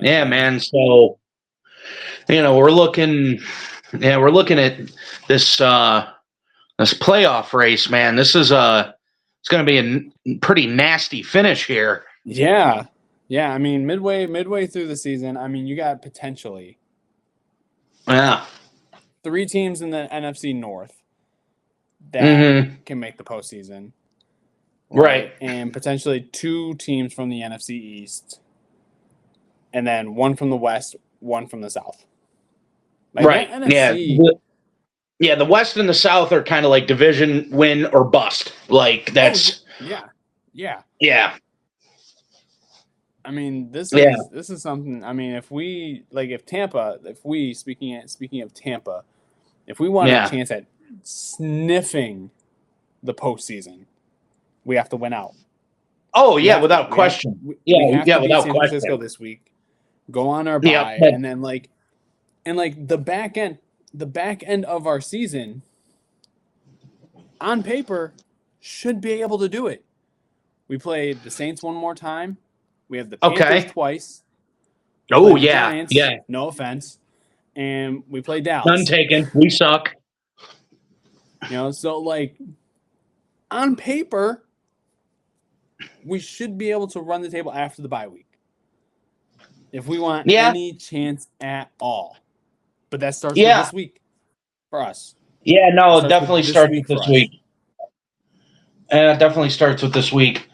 Yeah, man. So we're looking. Yeah, we're looking at this this playoff race, man. This is it's going to be a pretty nasty finish here. Yeah. Yeah, I mean midway through the season, I mean you got potentially Yeah. 3 teams in the NFC North that can make the postseason. Right. And potentially 2 teams from the NFC East. And then 1 from the West, 1 from the South. Like right. that NFC. Yeah, the West and the South are kind of like division win or bust. Like that's Yeah. I mean, this is something. I mean, if speaking of Tampa, if we want a chance at sniffing the postseason, we have to win out. Oh yeah, without question. We have to beat San Francisco this week. Go on our bye, and then the back end of our season, on paper, should be able to do it. We played the Saints one more time. We have the Panthers twice. The Giants, no offense. And we play Dallas. None taken. We suck. So on paper, we should be able to run the table after the bye week. If we want any chance at all. But that starts with this week for us. Yeah, no, it definitely starts with this week. It definitely starts with this week.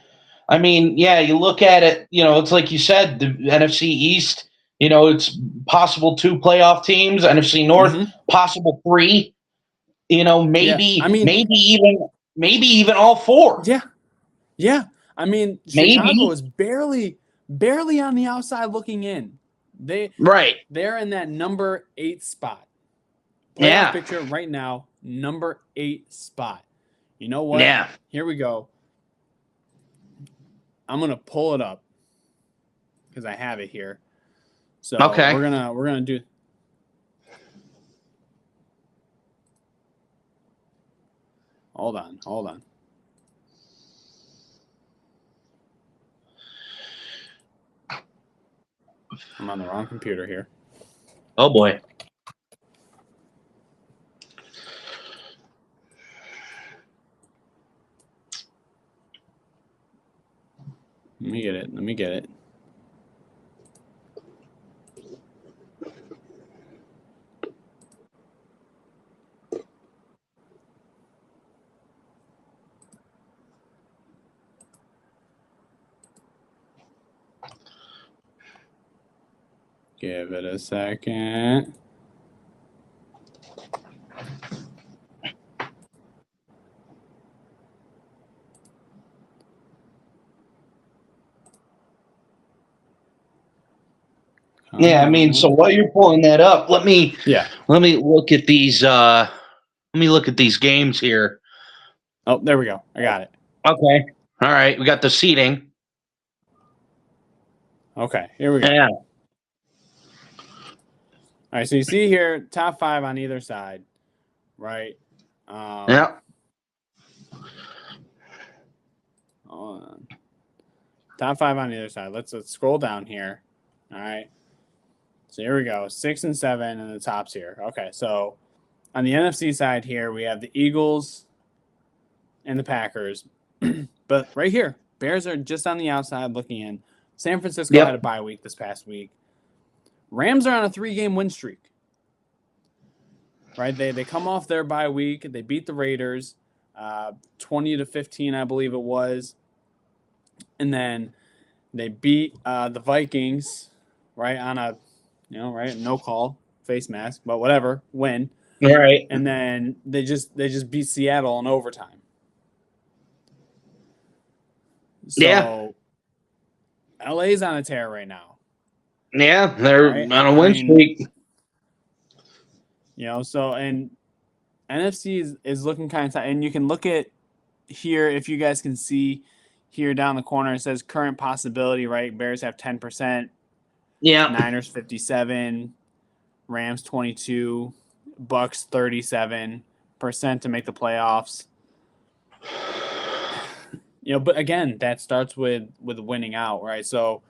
I mean, you look at it, it's like you said, the NFC East, it's possible 2 playoff teams, NFC North, possible 3, maybe even all 4. Yeah. I mean, Chicago is barely on the outside looking in. They're in that number 8 spot. Playoff picture right now, number 8 spot. You know what? Yeah. Here we go. I'm gonna pull it up because I have it here. So we're gonna do. Hold on. I'm on the wrong computer here. Oh boy. Let me get it. Give it a second. Yeah, I mean, so while you're pulling that up, let me look at these games here. Oh, there we go. I got it. Okay. All right, we got the seating. Okay, here we go. Yeah. All right, so you see here, top 5 on either side, right? Yeah. Hold on. Top 5 on either side. Let's scroll down here. All right. So here we go. 6 and 7 and the tops here. Okay, so on the NFC side here, we have the Eagles and the Packers. But right here, Bears are just on the outside looking in. San Francisco had a bye week this past week. Rams are on a 3-game win streak. Right? They come off their bye week. They beat the Raiders 20-15, I believe it was. And then they beat the Vikings, right, on a no call, face mask, but whatever, win. Right. And then they just beat Seattle in overtime. So LA's on a tear right now. Yeah, they're on a win streak. So and NFC is looking kind of tight. And you can look at here, if you guys can see here down the corner, it says current possibility, right? Bears have 10%. Yeah. Niners 57, Rams 22, Bucks 37% to make the playoffs. But again, that starts with winning out, right? So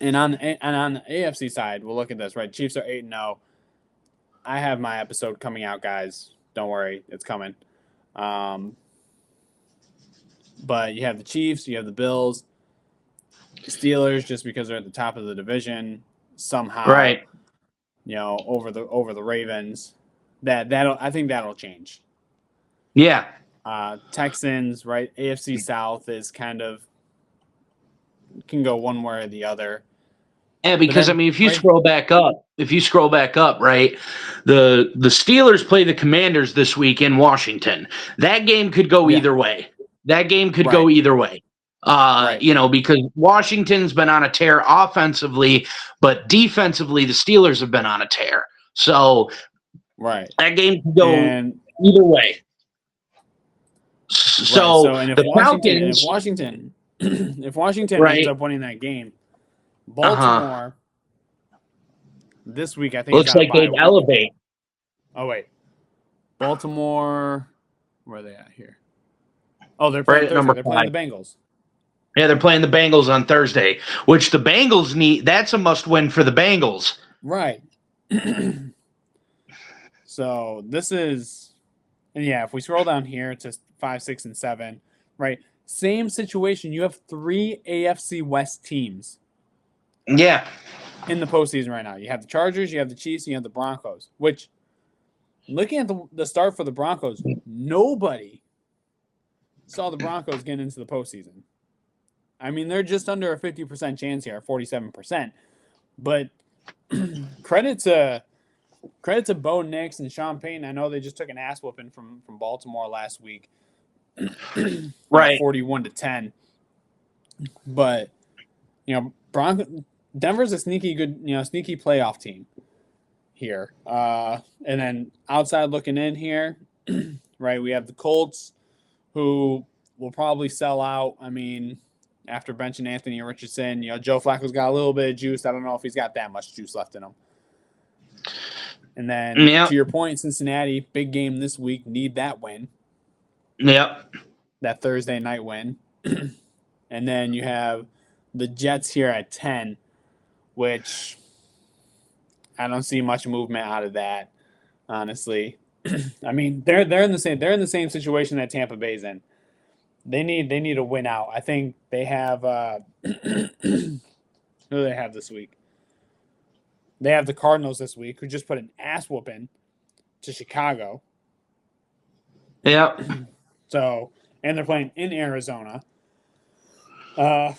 And on the AFC side, we'll look at this, right? Chiefs are 8-0. I have my episode coming out, guys. Don't worry, it's coming. But you have the Chiefs, you have the Bills, the Steelers, just because they're at the top of the division somehow, Right. over the Ravens. I think that'll change. Yeah. Texans, right? AFC South is kind of can go one way or the other. Yeah, because then, if you scroll back up, right, the Steelers play the Commanders this week in Washington. That game could go either way. Because Washington's been on a tear offensively, but defensively the Steelers have been on a tear. So that game could go either way. So and if the Washington ends up winning that game, Baltimore this week I think looks like they'd elevate. Oh wait, Baltimore, where are they at here? Oh, they're playing Thursday. They're playing the Bengals. Yeah, they're playing the Bengals on Thursday, which the Bengals need. That's a must-win for the Bengals. Right. So this is, and if we scroll down here to 5, 6, and 7, right? Same situation. You have 3 AFC West teams. Yeah. In the postseason right now. You have the Chargers, you have the Chiefs, and you have the Broncos, which, looking at the start for the Broncos, nobody saw the Broncos getting into the postseason. I mean, they're just under a 50% chance here, 47%. But credit to Bo Nix and Sean Payton. I know they just took an ass whooping from Baltimore last week. Right. 41-10. But, Denver's a sneaky playoff team here. And then outside looking in here, right, we have the Colts, who will probably sell out. I mean, after benching Anthony Richardson, Joe Flacco's got a little bit of juice. I don't know if he's got that much juice left in him. And then, to your point, Cincinnati, big game this week, need that win. Yep. That Thursday night win. And then you have the Jets here at 10, which I don't see much movement out of that, honestly. I mean, they're in the same situation that Tampa Bay's in. They need a win out. I think they have who do they have this week? They have the Cardinals this week, who just put an ass whooping to Chicago. Yep. So, and they're playing in Arizona. So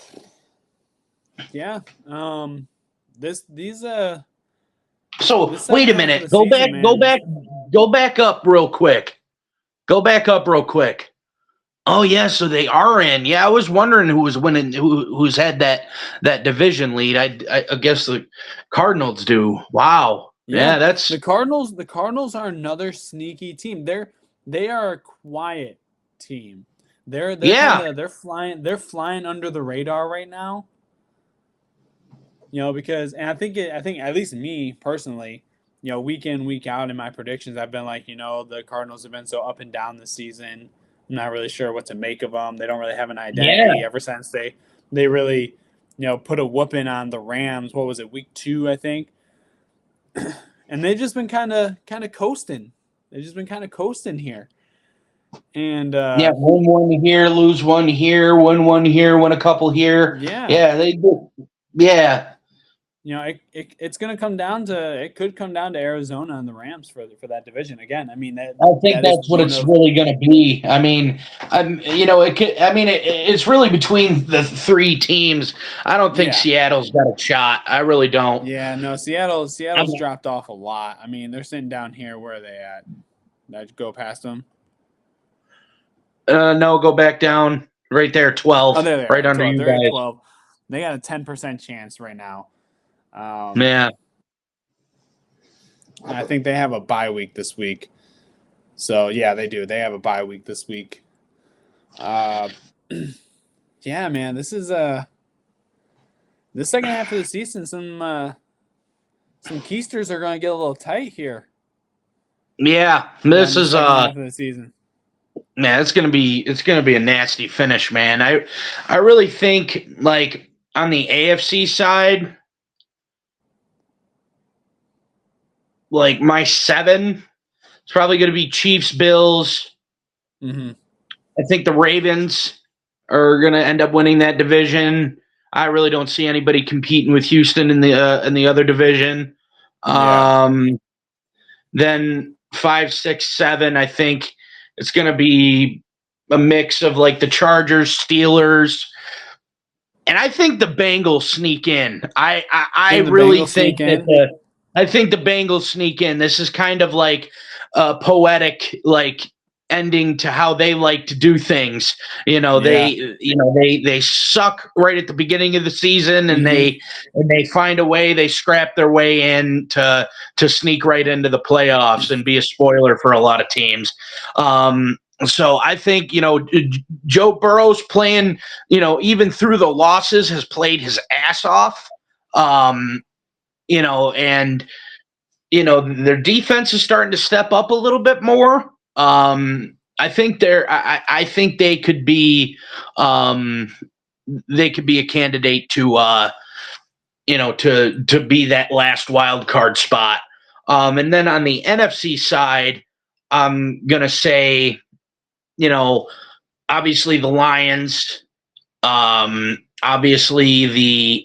wait a minute. Go back up real quick. Oh yeah, so they are in. Yeah, I was wondering who was winning, who's had that division lead. I guess the Cardinals do. Wow. Yeah, that's the Cardinals. The Cardinals are another sneaky team. They are a quiet team. They're flying under the radar right now. Because I think at least me personally, week in, week out in my predictions, I've been like, the Cardinals have been so up and down this season. I'm not really sure what to make of them. They don't really have an identity ever since they really, put a whooping on the Rams. What was it, week 2, I think? And they've just been kind of coasting. They've just been kind of coasting here. And win one here, lose one here, win one here, win a couple here. Yeah, they do. Yeah. It's going to come down to it. Could come down to Arizona and the Rams for that division again. I mean, I think that's what it's really going to be. I mean, it could. I mean, it's really between the 3 teams. I don't think Seattle's got a shot. I really don't. Yeah, no, Seattle's dropped off a lot. I mean, they're sitting down here. Where are they at? Did I go past them? No, go back down. Right there, 12. Oh, there right under 12. you They're guys. at 12. They got a 10% chance right now. I think they have a bye week this week. So, yeah, they do. They have a bye week this week. Yeah, man, this is the second half of the season. Some keisters are going to get a little tight here. Yeah, this is half of the season. Man, it's gonna be a nasty finish, man. I really think on the AFC side, like my 7, it's probably going to be Chiefs, Bills. Mm-hmm. I think the Ravens are going to end up winning that division. I really don't see anybody competing with Houston in the other division. Then 5, 6, 7. I think it's going to be a mix of like the Chargers, Steelers, and I think the Bengals sneak in. I really think that I think the Bengals sneak in. This is kind of like a poetic like ending to how they like to do things. They suck right at the beginning of the season, and they find a way. They scrap their way in to sneak right into the playoffs and be a spoiler for a lot of teams. So I think Joe Burrow's playing, even through the losses, has played his ass off. And their defense is starting to step up a little bit more. I think I think they could be a candidate to to be that last wild card spot. And then on the NFC side, I'm gonna say, obviously the Lions, obviously the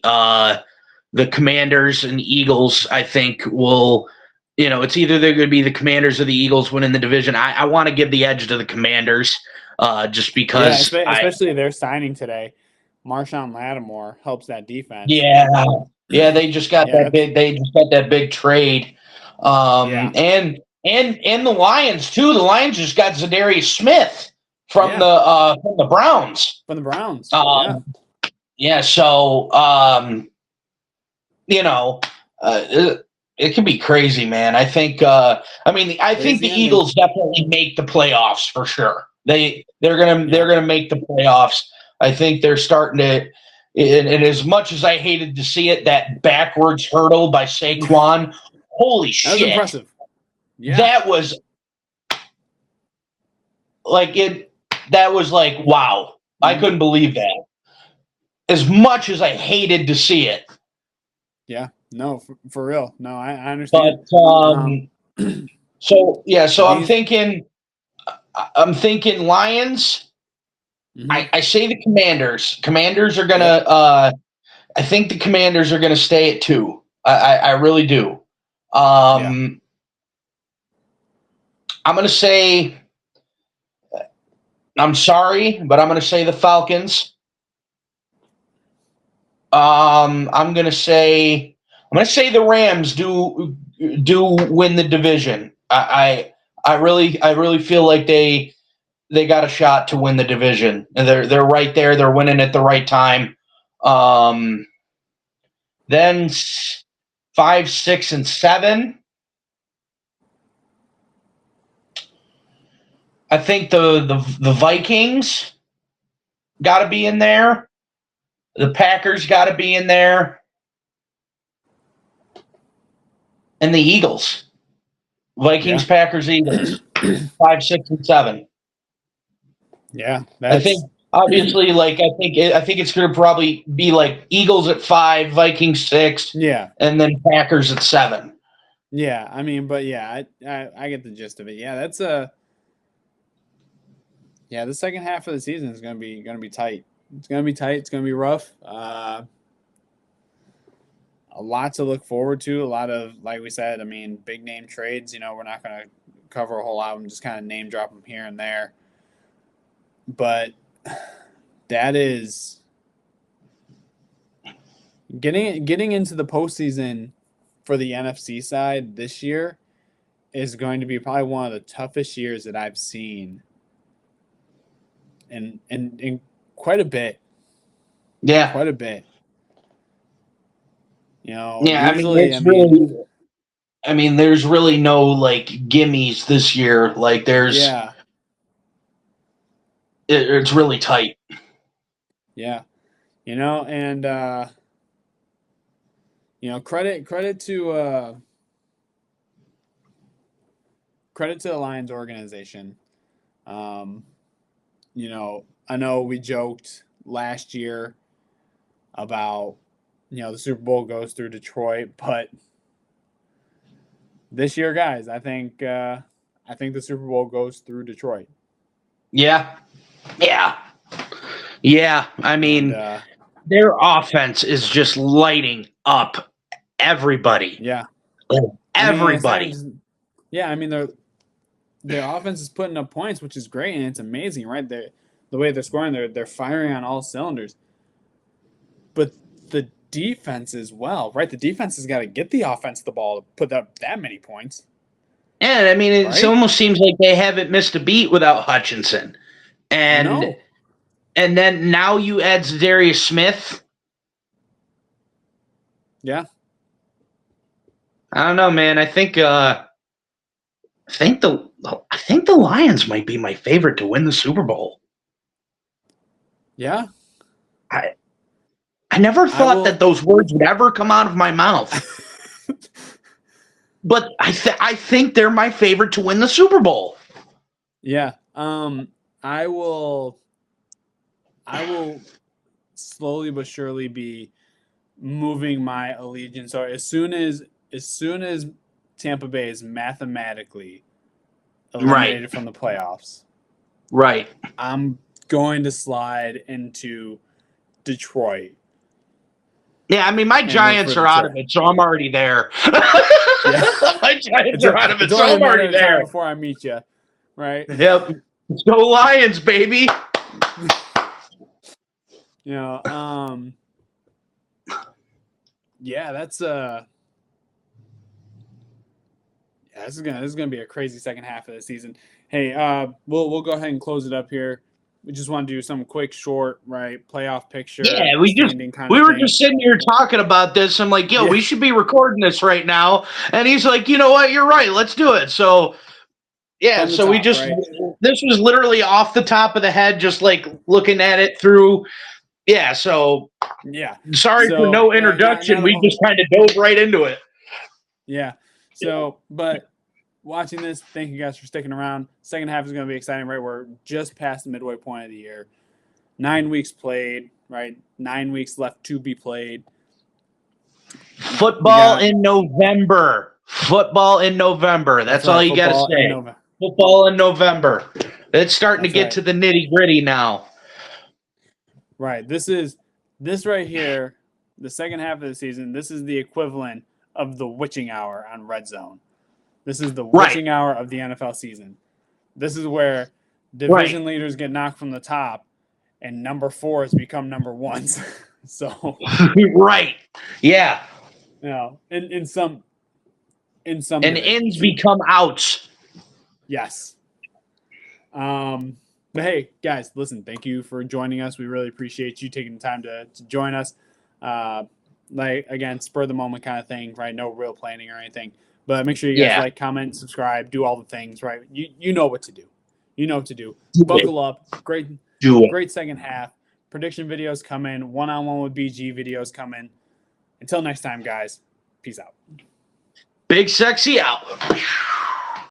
Commanders and Eagles. I think will, it's either they're going to be the Commanders or the Eagles winning the division. I want to give the edge to the Commanders, just because. Especially their signing today, Marshawn Lattimore helps that defense. Yeah, they just got that big. They just got that big trade. And the Lions too. The Lions just got Zadarius Smith from the Browns. From the Browns. So it can be crazy, man. I think. I think the Eagles definitely make the playoffs for sure. They're gonna make the playoffs. I think they're starting to. And as much as I hated to see it, that backwards hurdle by Saquon, holy shit. That was impressive. Yeah. That was like, wow. I couldn't believe that. As much as I hated to see it. Yeah. No, for real. No, I understand. But, so I'm thinking Lions. Mm-hmm. I say the Commanders. Commanders are gonna. I think the Commanders are gonna stay at 2. I really do. I'm gonna say. I'm sorry, but I'm gonna say the Falcons. I'm gonna say the Rams do win the division. I really feel like they got a shot to win the division. And they're right there. They're winning at the right time. Then 5, 6, and 7. I think the Vikings got to be in there. The Packers got to be in there. And the Eagles. Vikings, Packers, Eagles. 5, 6, and 7. Yeah. I think obviously I think it's going to probably be like Eagles at 5, Vikings 6, and then Packers at 7. Yeah, I mean, but I get the gist of it. Yeah, that's the second half of the season is going to be tight. It's going to be tight. It's going to be rough. A lot to look forward to. A lot of, like we said, I mean, big name trades. We're not going to cover a whole lot of them. Just kind of name drop them here and there. But that is getting into the postseason for the NFC side this year is going to be probably one of the toughest years that I've seen in quite a bit. Yeah. Quite a bit. Usually, there's really no like gimmies this year. Like there's it's really tight. Yeah. And credit to the Lions organization. I know we joked last year about, the Super Bowl goes through Detroit, but this year, guys, I think the Super Bowl goes through Detroit. Yeah. I mean, their offense is just lighting up everybody. Yeah. Everybody. Their offense is putting up points, which is great, and it's amazing, right? The way they're scoring, they're firing on all cylinders. But the defense as well, right? The defense has got to get the offense the ball to put up that many points. And I mean, it almost seems like they haven't missed a beat without Hutchinson. And then now you add Darius Smith. Yeah. I don't know, man. I think the Lions might be my favorite to win the Super Bowl. Yeah. I never thought that those words would ever come out of my mouth. But I think they're my favorite to win the Super Bowl. Yeah. I will slowly but surely be moving my allegiance. Or as soon as Tampa Bay is mathematically eliminated from the playoffs, right, I'm going to slide into Detroit. Yeah, I mean, my Giants are out of it, so I'm already there. My Giants are out of it, so I'm already there. Before I meet you, right? Yep. Let's go Lions, baby. Yeah, that's this is gonna be a crazy second half of the season. Hey, we'll go ahead and close it up here. We just want to do some quick, short, playoff picture. Yeah, we were just sitting here talking about this. I'm like, we should be recording this right now. And he's like, you know what? You're right. Let's do it. So, this was literally off the top of the head, just like looking at it through. Yeah. So, sorry for no introduction. We just kind of dove right into it. Yeah. So, but watching this, thank you guys for sticking around. Second half is going to be exciting, right? We're just past the midway point of the year. 9 weeks played, right? 9 weeks left to be played. Football in November. That's all you got to say. Football in November. It's starting to get to the nitty-gritty now. Right. This right here, the second half of the season, this is the equivalent of the witching hour on Red Zone. This is the witching hour of the NFL season. This is where division leaders get knocked from the top and number 4s become number 1s. So right. Yeah. In some and ins become outs. Yes. But hey, guys, listen, thank you for joining us. We really appreciate you taking the time to join us. Again, spur of the moment kind of thing, right? No real planning or anything. But make sure you guys like, comment, subscribe, do all the things, right? You know what to do. You know what to do. Buckle up. Great second half. Prediction videos coming. One-on-one with BG videos coming. Until next time, guys. Peace out. Big Sexy out.